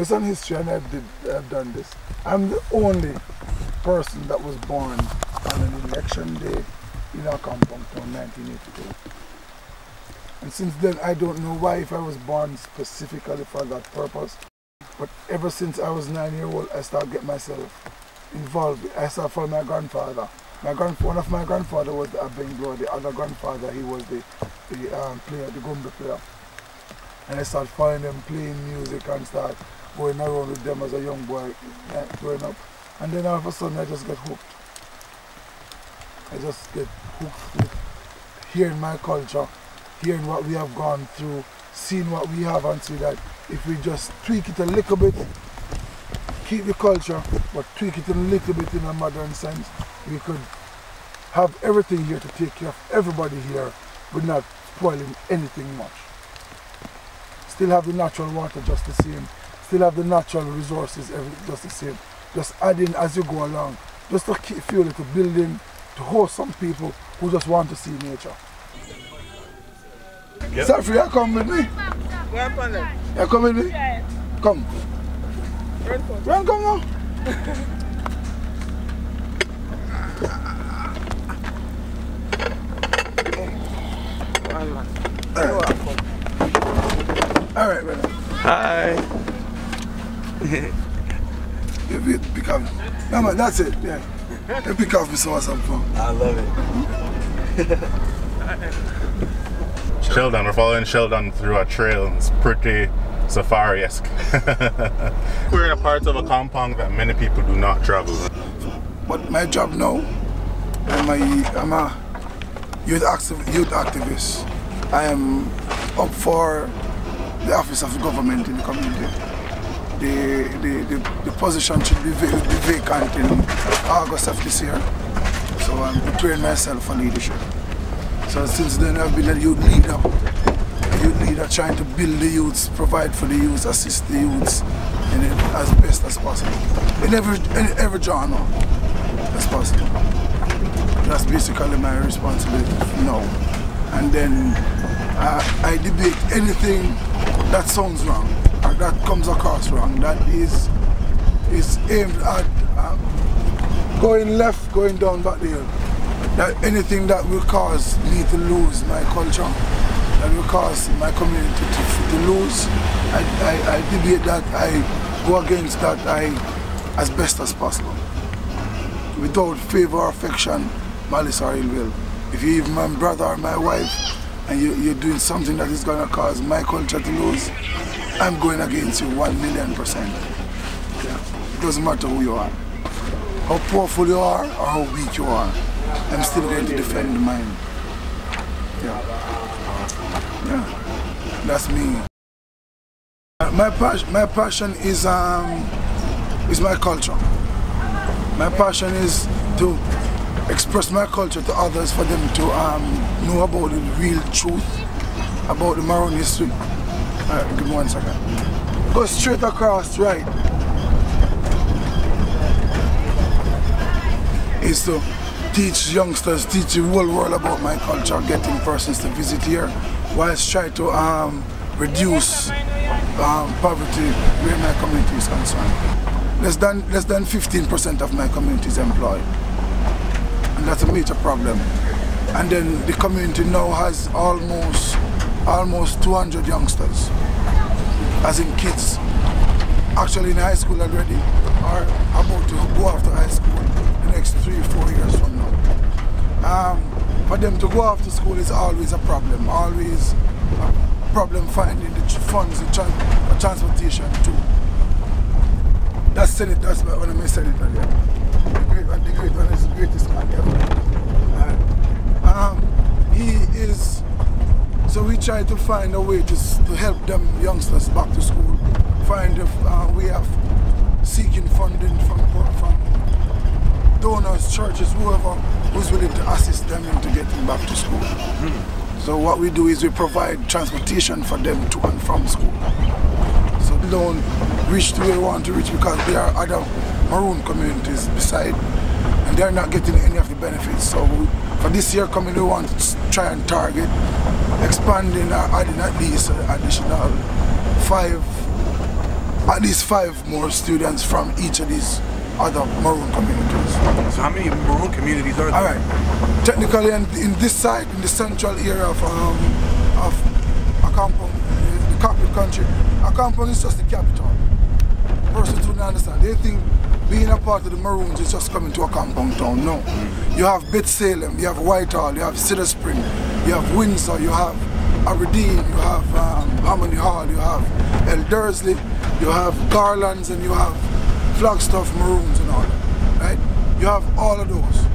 based on history, and I've done this. I'm the only person that was born on an election day in Accompong from 1982. And since then, I don't know why, if I was born specifically for that purpose. But ever since I was 9 years old, I started getting myself involved. I started following my grandfather. One of my grandfather was the Abengro, the other grandfather, he was the player, the gumbo player. And I started following them, playing music, and start going around with them as a young boy growing up. And then all of a sudden I just get hooked. I just get hooked with hearing my culture, hearing what we have gone through, seeing what we have, and see that if we just tweak it a little bit, keep the culture, but tweak it a little bit in a modern sense, we could have everything here to take care of everybody here, but not spoiling anything much. Still have the natural water just the same, still have the natural resources just the same. Just add in as you go along, just to keep fuel to building, to host some people who just want to see nature. Yep. Safri, you come with me? You come with me? Yeah. Come. Run, come now. All right, brother. Hi. You pick up. No, man, that's it. Yeah. You pick up me some fun. I love it. Sheldon, we're following Sheldon through a trail. It's pretty safari-esque. We're in a part of Accompong that many people do not travel. But my job now, I'm a youth activist. I am up for the office of the government in the community. The position should be vacant in August of this year. So I'm preparing myself for leadership. So since then I've been a youth leader. Trying to build the youths, provide for the youths, assist the youths in it as best as possible. In every genre as possible. That's basically my responsibility now. And then I debate anything that sounds wrong or that comes across wrong, that is aimed at going left, going down back the hill. That anything that will cause me to lose my culture, that will cause my community to lose, I debate that, I go against that as best as possible. Without favor or affection, malice or ill will. If you're even my brother or my wife, and you're doing something that is going to cause my culture to lose, I'm going against you 1,000,000%. Yeah. It doesn't matter who you are. How powerful you are or how weak you are, I'm still going to defend mine. Yeah. Yeah. That's me. My passion is my culture. My passion is to express my culture to others, for them to know about the real truth about the Maroon history. Alright, give me 1 second. Go straight across, right. Is to teach youngsters, teach the whole world about my culture, getting persons to visit here, whilst try to reduce poverty where my community is concerned. Less than 15% of my community is employed. And that's a major problem. And then the community now has almost 200 youngsters, as in kids, actually in high school already, or about to go after high school the next 3 or 4 years from now. For them to go after school is always a problem, always a problem finding the funds for transportation too. That's what I'm saying earlier. The great one is the greatest man ever. So we try to find a way to help them youngsters back to school, find a way of seeking funding from donors, churches, whoever who's willing to assist them into getting back to school. So what we do is we provide transportation for them to and from school. So they don't reach to where they want to reach, because there are other Maroon communities beside, and they're not getting any of the benefits. So for this year coming, we want to try and target expanding or adding at least an additional 5 at least 5 more students from each of these other Maroon communities. So how many Maroon communities are there? All right. Technically, in this side, in the central area of Accompong, the capital country, Accompong is just the capital. Persons don't understand. They think being a part of the Maroons is just coming to Accompong town. No. You have Beth Salem, you have Whitehall, you have Cedar Spring, you have Windsor, you have Aberdeen, you have Harmony Hall, you have El Dursley, you have Garlands, and you have Flagstaff Maroons and all that, right? You have all of those.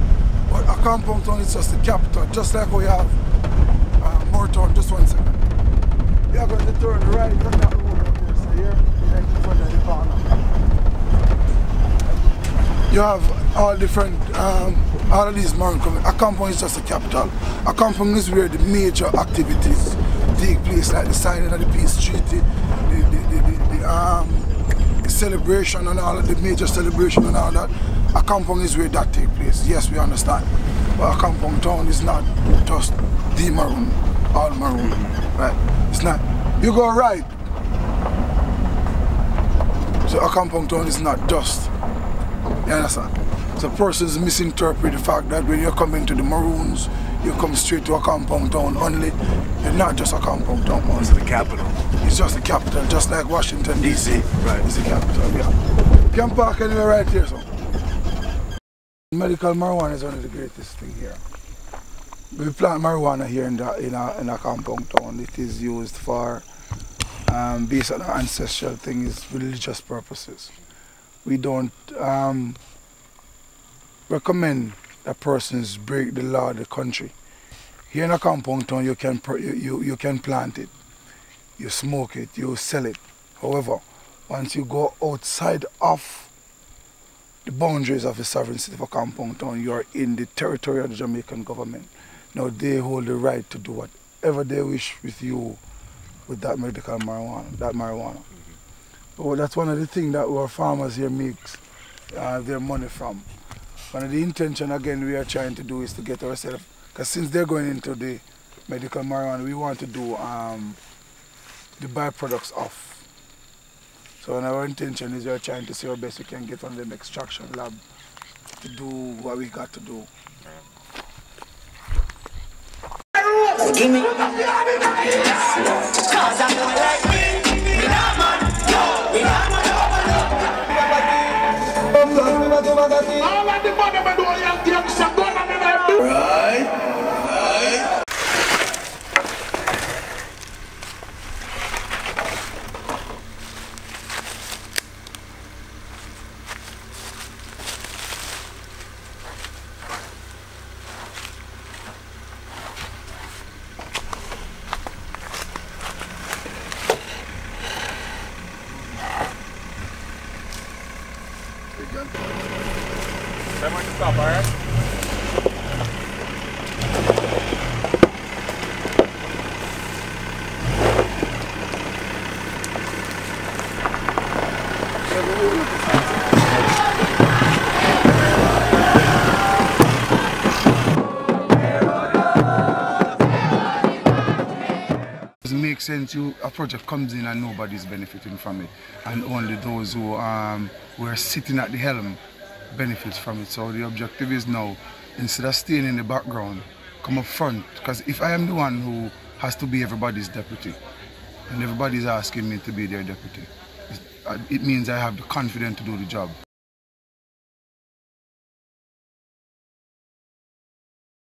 But Accompong town is just the capital, just like we have Moortown. Just 1 second. You are going to turn right on that road over there, so here, right in front of the corner. You have all different, all of these Maroon communities. Accompong is just the capital. Accompong is where the major activities take place, like the signing of the peace treaty, the celebration and all of the major celebration and all that. Accompong is where that takes place. Yes, we understand. But Accompong town is not just the Maroon, all Maroon, right? It's not. You go right. So Accompong town is not just. You understand? So persons misinterpret the fact that when you're coming to the Maroons, you come straight to Accompong town only. It's not just Accompong town. It's the capital. It's just the capital, just like Washington, D.C. Right. It's the capital, yeah. You can park anywhere right here, so. Medical marijuana is one of the greatest things here. We plant marijuana here in Accompong town. It is used for, based on our ancestral things, religious purposes. We don't recommend that persons break the law of the country. Here in Accompong town, you can plant it, you smoke it, you sell it. However, once you go outside of the boundaries of the sovereign city of Accompong town, you are in the territory of the Jamaican government. Now they hold the right to do whatever they wish with you with that medical marijuana, So that's one of the things that our farmers here makes their money from. One of the intention again we are trying to do is to get ourselves, because since they're going into the medical marijuana, we want to do the byproducts off. So our intention is we are trying to see how best we can get on the extraction lab to do what we got to do. Give me. Cause I'm going like we not man, yo, we not man. Right. That might stop, alright? It makes sense. A project comes in and nobody's benefiting from it, and only those who are sitting at the helm benefits from it. So the objective is now, instead of staying in the background, come up front, because if I am the one who has to be everybody's deputy and everybody's asking me to be their deputy, it means I have the confidence to do the job.